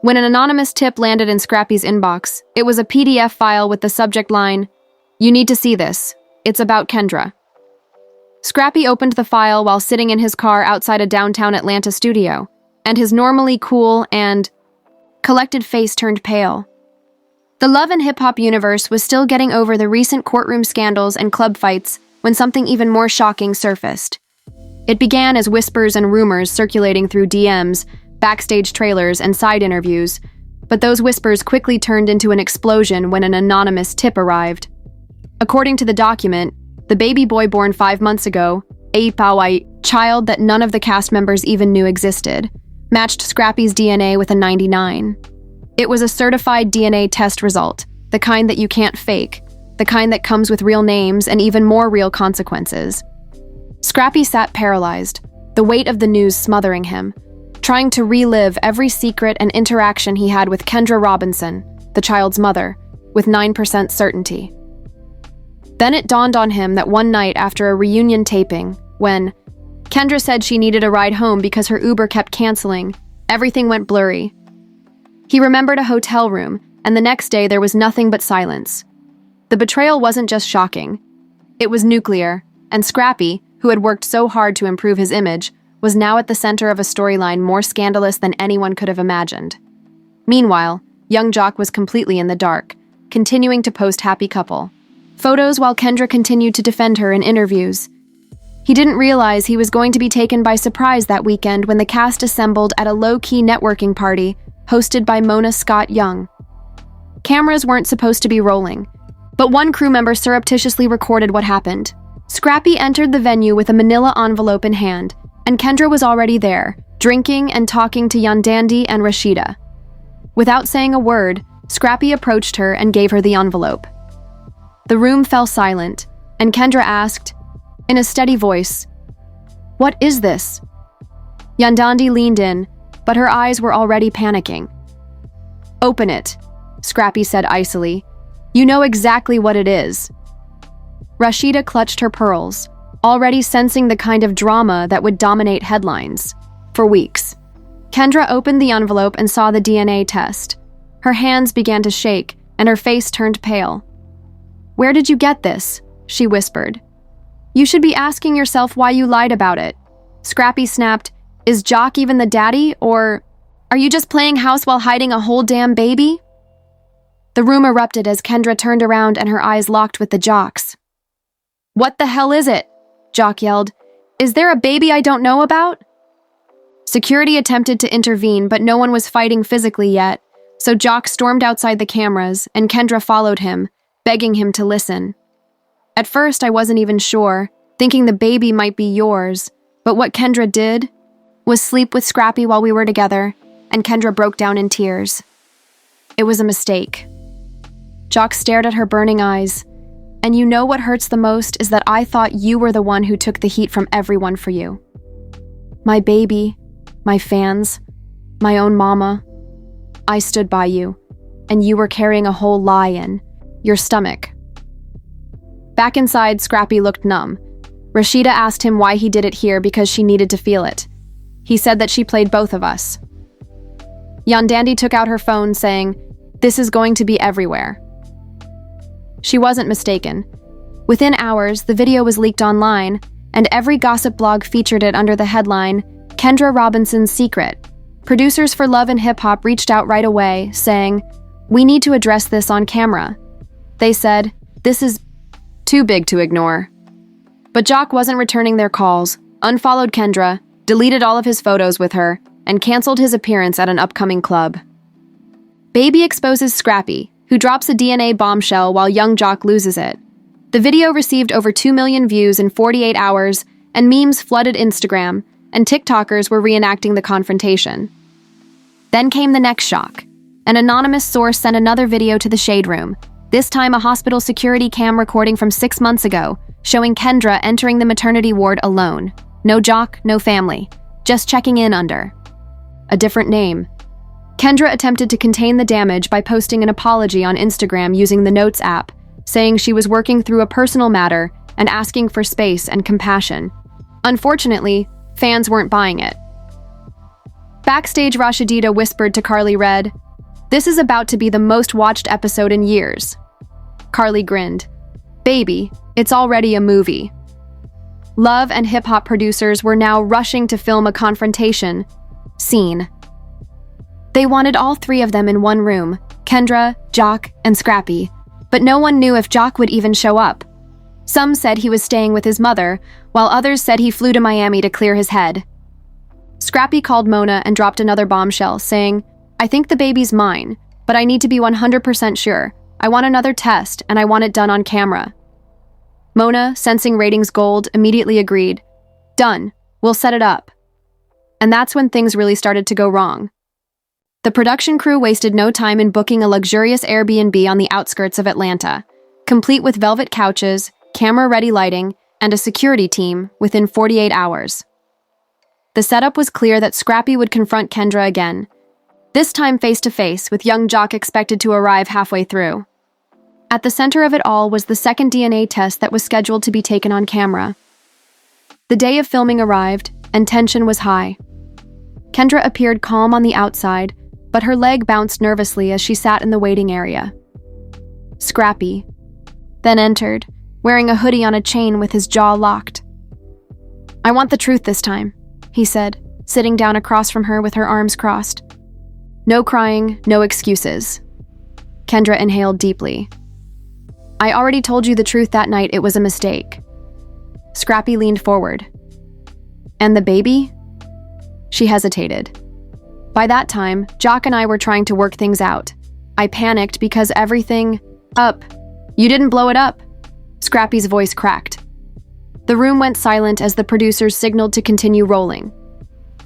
When an anonymous tip landed in Scrappy's inbox, it was a PDF file with the subject line, "You need to see this. It's about Kendra." Scrappy opened the file while sitting in his car outside a downtown Atlanta studio, and his normally cool and collected face turned pale. The love and hip-hop universe was still getting over the recent courtroom scandals and club fights when something even more shocking surfaced. It began as whispers and rumors circulating through DMs, backstage trailers, and side interviews, but those whispers quickly turned into an explosion when an anonymous tip arrived. According to the document, the baby boy born 5 months ago, a child that none of the cast members even knew existed, matched Scrappy's DNA with a 99. It was a certified DNA test result, the kind that you can't fake, the kind that comes with real names and even more real consequences. Scrappy sat paralyzed, the weight of the news smothering him, trying to relive every secret and interaction he had with Kendra Robinson, the child's mother, with 9% certainty. Then it dawned on him that one night after a reunion taping, when Kendra said she needed a ride home because her Uber kept canceling, everything went blurry. He remembered a hotel room, and the next day there was nothing but silence. The betrayal wasn't just shocking. It was nuclear, and Scrappy, who had worked so hard to improve his image, was now at the center of a storyline more scandalous than anyone could have imagined. Meanwhile, young Jock was completely in the dark, continuing to post happy couple photos while Kendra continued to defend her in interviews. He didn't realize he was going to be taken by surprise that weekend when the cast assembled at a low-key networking party hosted by Mona Scott Young. Cameras weren't supposed to be rolling, but one crew member surreptitiously recorded what happened. Scrappy entered the venue with a manila envelope in hand, and Kendra was already there, drinking and talking to Yandandi and Rashida. Without saying a word, Scrappy approached her and gave her the envelope. The room fell silent, and Kendra asked, in a steady voice, "What is this?" Yandandi leaned in, but her eyes were already panicking. "Open it," Scrappy said icily. "You know exactly what it is." Rashida clutched her pearls, already sensing the kind of drama that would dominate headlines for weeks. Kendra opened the envelope and saw the DNA test. Her hands began to shake, and her face turned pale. "Where did you get this?" she whispered. "You should be asking yourself why you lied about it." Scrappy snapped, "Is Jock even the daddy, or are you just playing house while hiding a whole damn baby?" The room erupted as Kendra turned around and her eyes locked with the Jock's. "What the hell is it?" Jock yelled. "Is there a baby I don't know about?" Security attempted to intervene, but no one was fighting physically yet, so Jock stormed outside the cameras, and Kendra followed him, begging him to listen. "At first, I wasn't even sure, thinking the baby might be yours, but what Kendra did was sleep with Scrappy while we were together, and Kendra broke down in tears. It was a mistake." Jock stared at her burning eyes. "And you know what hurts the most is that I thought you were the one who took the heat from everyone for you. My baby, my fans, my own mama. I stood by you, and you were carrying a whole lie in your stomach." Back inside, Scrappy looked numb. Rashida asked him why he did it here because she needed to feel it. He said that she played both of us. Yandandi took out her phone, saying, "This is going to be everywhere." She wasn't mistaken. Within hours, the video was leaked online, and every gossip blog featured it under the headline, "Kendra Robinson's Secret." Producers for Love and Hip Hop reached out right away, saying, "We need to address this on camera." They said, "This is too big to ignore." But Jock wasn't returning their calls, unfollowed Kendra, deleted all of his photos with her, and canceled his appearance at an upcoming club. Baby exposes Scrappy, who drops a DNA bombshell while young Jock loses it. The video received over 2 million views in 48 hours, and memes flooded Instagram, and TikTokers were reenacting the confrontation. Then came the next shock. An anonymous source sent another video to the Shade Room, this time a hospital security cam recording from 6 months ago, showing Kendra entering the maternity ward alone. No Jock, no family, just checking in under a different name. Kendra attempted to contain the damage by posting an apology on Instagram using the Notes app, saying she was working through a personal matter and asking for space and compassion. Unfortunately, fans weren't buying it. Backstage, Rashidita whispered to Carly Red, "This is about to be the most watched episode in years." Carly grinned. "Baby, it's already a movie." Love and hip-hop producers were now rushing to film a confrontation scene. They wanted all three of them in one room, Kendra, Jock, and Scrappy, but no one knew if Jock would even show up. Some said he was staying with his mother, while others said he flew to Miami to clear his head. Scrappy called Mona and dropped another bombshell, saying, "I think the baby's mine, but I need to be 100% sure. I want another test, and I want it done on camera." Mona, sensing ratings gold, immediately agreed. "Done. We'll set it up." And that's when things really started to go wrong. The production crew wasted no time in booking a luxurious Airbnb on the outskirts of Atlanta, complete with velvet couches, camera-ready lighting, and a security team within 48 hours. The setup was clear that Scrappy would confront Kendra again, this time face-to-face, with young Jock expected to arrive halfway through. At the center of it all was the second DNA test that was scheduled to be taken on camera. The day of filming arrived, and tension was high. Kendra appeared calm on the outside, but her leg bounced nervously as she sat in the waiting area. Scrappy then entered, wearing a hoodie on a chain with his jaw locked. "I want the truth this time," he said, sitting down across from her with her arms crossed. "No crying, no excuses." Kendra inhaled deeply. "I already told you the truth that night. It was a mistake." Scrappy leaned forward. "And the baby?" She hesitated. By that time, Jock and I were trying to work things out. I panicked because everything up. "You didn't blow it up." Scrappy's voice cracked. The room went silent as the producers signaled to continue rolling.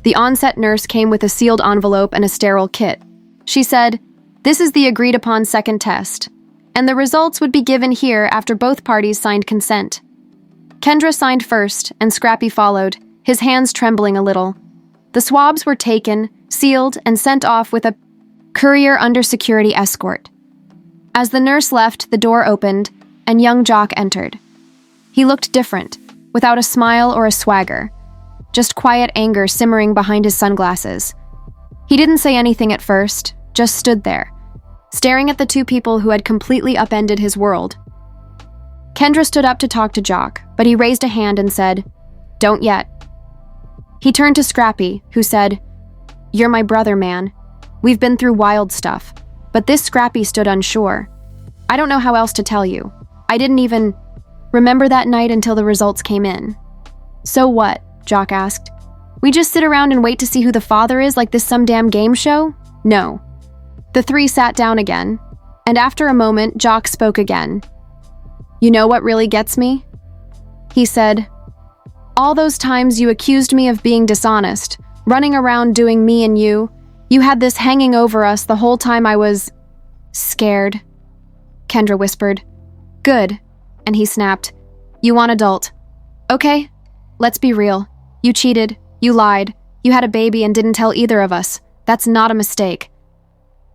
The on-set nurse came with a sealed envelope and a sterile kit. She said, "This is the agreed-upon second test, and the results would be given here after both parties signed consent." Kendra signed first, and Scrappy followed, his hands trembling a little. The swabs were taken, sealed, and sent off with a courier under security escort. As the nurse left, the door opened, and young Jock entered. He looked different, without a smile or a swagger, just quiet anger simmering behind his sunglasses. He didn't say anything at first, just stood there, staring at the two people who had completely upended his world. Kendra stood up to talk to Jock, but he raised a hand and said, "Don't yet." He turned to Scrappy, who said, "You're my brother, man. We've been through wild stuff." But this Scrappy stood unsure. "I don't know how else to tell you. I didn't even remember that night until the results came in." "So what?" Jock asked. "We just sit around and wait to see who the father is like this some damn game show?" "No." The three sat down again, and after a moment, Jock spoke again. "You know what really gets me?" He said, "All those times you accused me of being dishonest, running around doing me and you had this hanging over us the whole time I was scared." Kendra whispered, "Good." And he snapped, "You want adult. Okay, let's be real. You cheated, you lied, you had a baby and didn't tell either of us. That's not a mistake."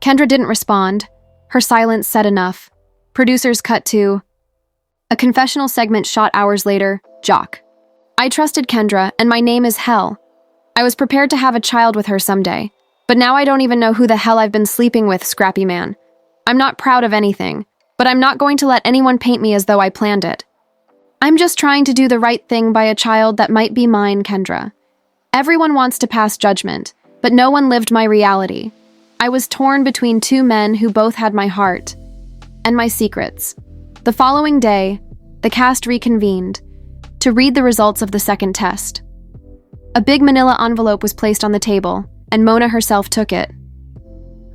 Kendra didn't respond. Her silence said enough. Producers cut to a confessional segment shot hours later, Jock. "I trusted Kendra, and my name is Hell. I was prepared to have a child with her someday, but now I don't even know who the hell I've been sleeping with, Scrappy man. I'm not proud of anything, but I'm not going to let anyone paint me as though I planned it. I'm just trying to do the right thing by a child that might be mine, Kendra. Everyone wants to pass judgment, but no one lived my reality. I was torn between two men who both had my heart and my secrets." The following day, the cast reconvened to read the results of the second test. A big manila envelope was placed on the table, and Mona herself took it.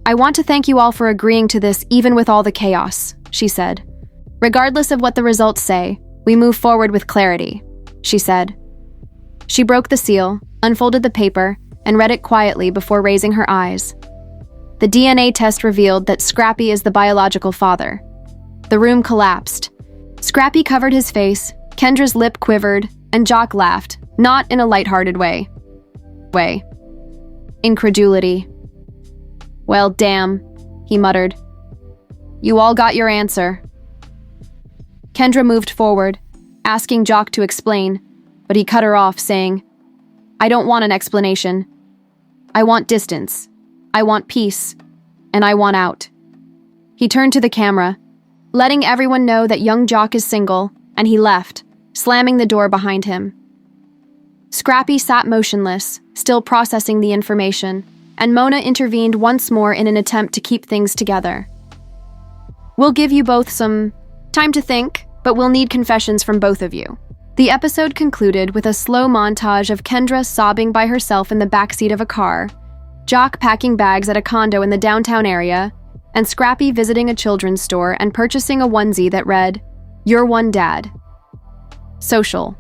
"I want to thank you all for agreeing to this even with all the chaos," she said. "Regardless of what the results say, we move forward with clarity," she said. She broke the seal, unfolded the paper, and read it quietly before raising her eyes. The DNA test revealed that Scrappy is the biological father. The room collapsed. Scrappy covered his face, Kendra's lip quivered, and Jock laughed, not in a lighthearted way. Incredulity. "Well, damn," he muttered. "You all got your answer." Kendra moved forward, asking Jock to explain, but he cut her off, saying, "I don't want an explanation. I want distance. I want peace. And I want out. He turned to the camera, letting everyone know that young Jock is single, and he left, slamming the door behind him. Scrappy sat motionless, still processing the information, and Mona intervened once more in an attempt to keep things together. We'll give you both some time to think, but we'll need confessions from both of you. The episode concluded with a slow montage of Kendra sobbing by herself in the backseat of a car, Jock packing bags at a condo in the downtown area, and Scrappy visiting a children's store and purchasing a onesie that read, "You're one dad." Social.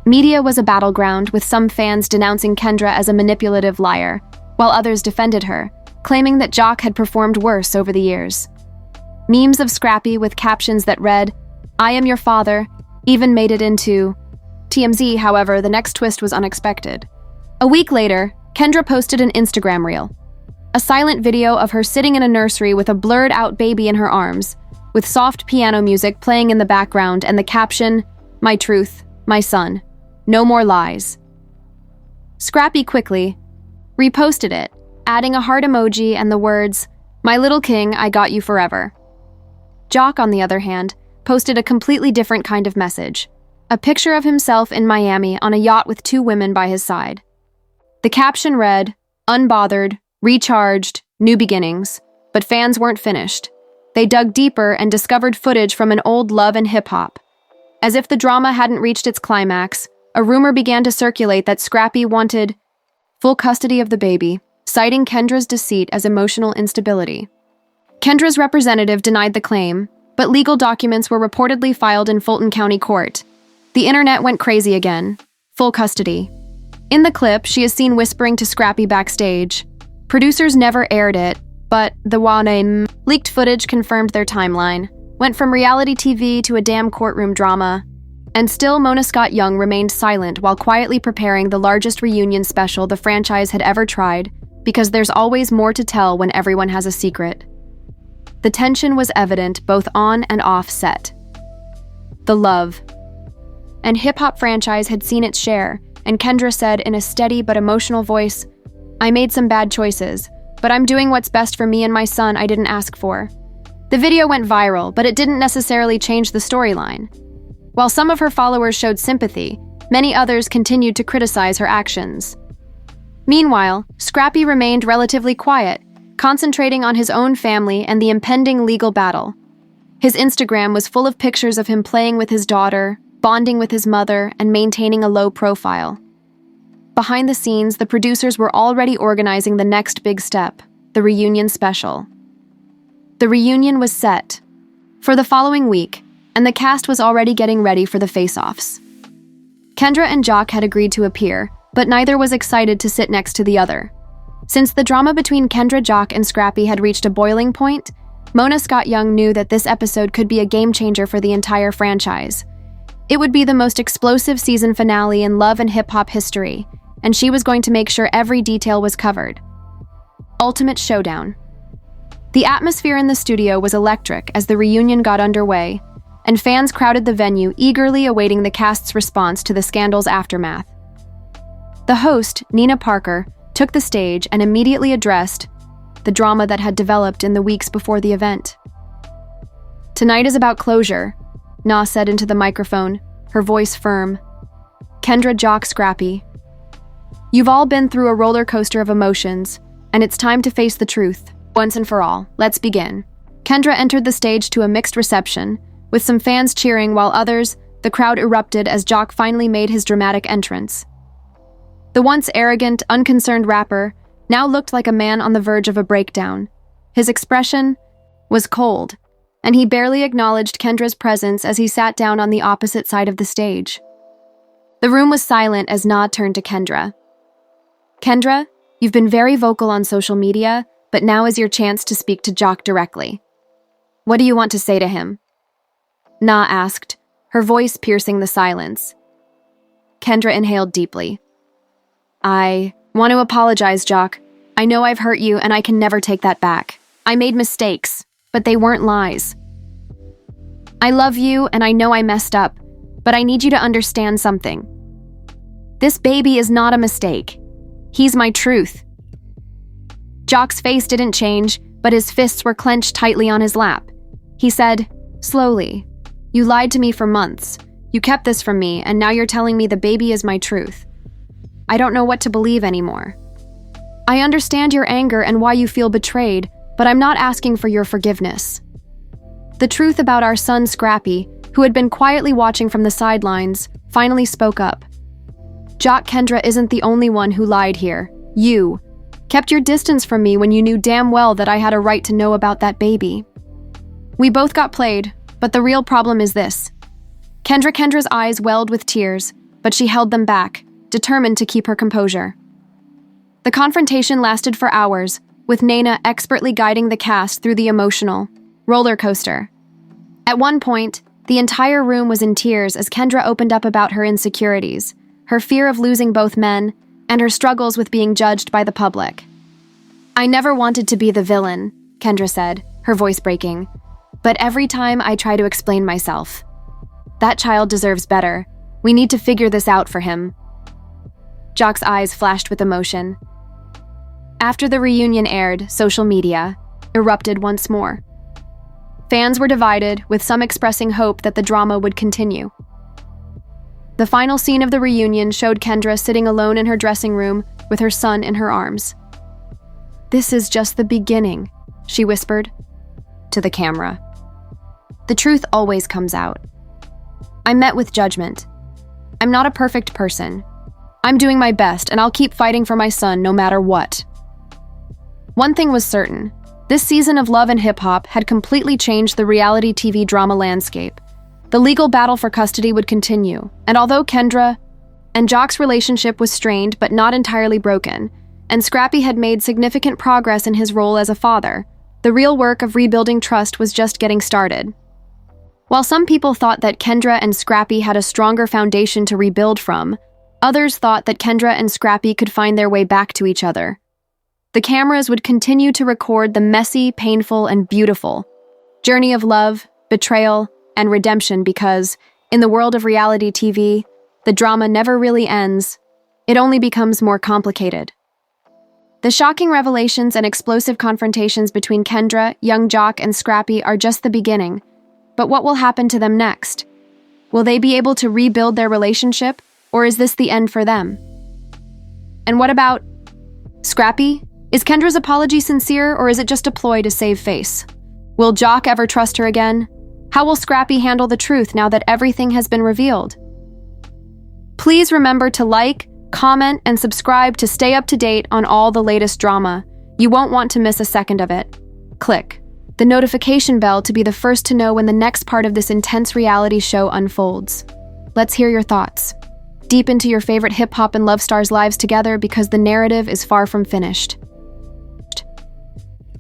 Media was a battleground, with some fans denouncing Kendra as a manipulative liar, while others defended her, claiming that Jock had performed worse over the years. Memes of Scrappy with captions that read, "I am your father," even made it into TMZ. However, the next twist was unexpected. A week later, Kendra posted an Instagram reel, a silent video of her sitting in a nursery with a blurred-out baby in her arms, with soft piano music playing in the background and the caption, "My truth, my son, no more lies." Scrappy quickly reposted it, adding a heart emoji and the words, "My little king, I got you forever." Jock, on the other hand, posted a completely different kind of message, a picture of himself in Miami on a yacht with 2 women by his side. The caption read, "Unbothered, recharged, new beginnings," but fans weren't finished. They dug deeper and discovered footage from an old Love and Hip Hop. As if the drama hadn't reached its climax, a rumor began to circulate that Scrappy wanted full custody of the baby, citing Kendra's deceit as emotional instability. Kendra's representative denied the claim, but legal documents were reportedly filed in Fulton County Court. The internet went crazy again. Full custody. In the clip, she is seen whispering to Scrappy backstage. Producers never aired it, but the Wane leaked footage confirmed their timeline. Went from reality TV to a damn courtroom drama. And still, Mona Scott Young remained silent while quietly preparing the largest reunion special the franchise had ever tried, because there's always more to tell when everyone has a secret. The tension was evident both on and off set. The Love and Hip Hop franchise had seen its share, and Kendra said in a steady but emotional voice, "I made some bad choices, but I'm doing what's best for me and my son I didn't ask for." The video went viral, but it didn't necessarily change the storyline. While some of her followers showed sympathy, many others continued to criticize her actions. Meanwhile, Scrappy remained relatively quiet, concentrating on his own family and the impending legal battle. His Instagram was full of pictures of him playing with his daughter, bonding with his mother, and maintaining a low profile. Behind the scenes, the producers were already organizing the next big step, the reunion special. The reunion was set for the following week, and the cast was already getting ready for the face-offs. Kendra and Jock had agreed to appear, but neither was excited to sit next to the other. Since the drama between Kendra, Jock, and Scrappy had reached a boiling point, Mona Scott Young knew that this episode could be a game-changer for the entire franchise. It would be the most explosive season finale in Love and Hip Hop history, and she was going to make sure every detail was covered. Ultimate showdown. The atmosphere in the studio was electric as the reunion got underway, and fans crowded the venue, eagerly awaiting the cast's response to the scandal's aftermath. The host, Nina Parker, took the stage and immediately addressed the drama that had developed in the weeks before the event. "Tonight is about closure," Na said into the microphone, her voice firm. "Kendra, Jock, Scrappy, you've all been through a roller coaster of emotions, and it's time to face the truth, once and for all. Let's begin." Kendra entered the stage to a mixed reception, with some fans cheering while others, the crowd erupted as Jock finally made his dramatic entrance. The once arrogant, unconcerned rapper now looked like a man on the verge of a breakdown. His expression was cold, and he barely acknowledged Kendra's presence as he sat down on the opposite side of the stage. The room was silent as Na turned to Kendra. "Kendra, you've been very vocal on social media, but now is your chance to speak to Jock directly. What do you want to say to him?" Na asked, her voice piercing the silence. Kendra inhaled deeply. "I want to apologize, Jock. I know I've hurt you and I can never take that back. I made mistakes, but they weren't lies. I love you and I know I messed up, but I need you to understand something. This baby is not a mistake. He's my truth. Jock's face didn't change, but his fists were clenched tightly on his lap. He said, slowly, "You lied to me for months. You kept this from me, and now you're telling me the baby is my truth. I don't know what to believe anymore. I understand your anger and why you feel betrayed, but I'm not asking for your forgiveness." The truth about our son Scrappy, who had been quietly watching from the sidelines, finally spoke up. "Jock, Kendra isn't the only one who lied here. You kept your distance from me when you knew damn well that I had a right to know about that baby. We both got played, but the real problem is this." Kendra's eyes welled with tears, but she held them back, determined to keep her composure. The confrontation lasted for hours, with Naina expertly guiding the cast through the emotional roller coaster. At one point, the entire room was in tears as Kendra opened up about her insecurities, her fear of losing both men, and her struggles with being judged by the public. "I never wanted to be the villain," Kendra said, her voice breaking. "But every time I try to explain myself. That child deserves better. We need to figure this out for him." Jock's eyes flashed with emotion. After the reunion aired, social media erupted once more. Fans were divided, with some expressing hope that the drama would continue. The final scene of the reunion showed Kendra sitting alone in her dressing room with her son in her arms. "This is just the beginning," she whispered to the camera. "The truth always comes out. I'm met with judgment. I'm not a perfect person. I'm doing my best, and I'll keep fighting for my son no matter what." One thing was certain. This season of Love and Hip Hop had completely changed the reality TV drama landscape. The legal battle for custody would continue, and although Kendra and Jock's relationship was strained but not entirely broken, and Scrappy had made significant progress in his role as a father, the real work of rebuilding trust was just getting started. While some people thought that Kendra and Scrappy had a stronger foundation to rebuild from, others thought that Kendra and Scrappy could find their way back to each other. The cameras would continue to record the messy, painful, and beautiful journey of love, betrayal, and redemption because, in the world of reality TV, the drama never really ends. It only becomes more complicated. The shocking revelations and explosive confrontations between Kendra, young Jock, and Scrappy are just the beginning. But what will happen to them next? Will they be able to rebuild their relationship, or is this the end for them? And what about Scrappy? Is Kendra's apology sincere, or is it just a ploy to save face? Will Jock ever trust her again? How will Scrappy handle the truth now that everything has been revealed? Please remember to like, comment, and subscribe to stay up to date on all the latest drama. You won't want to miss a second of it. Click the notification bell to be the first to know when the next part of this intense reality show unfolds. Let's hear your thoughts. Deep into your favorite hip-hop and love stars' lives together because the narrative is far from finished.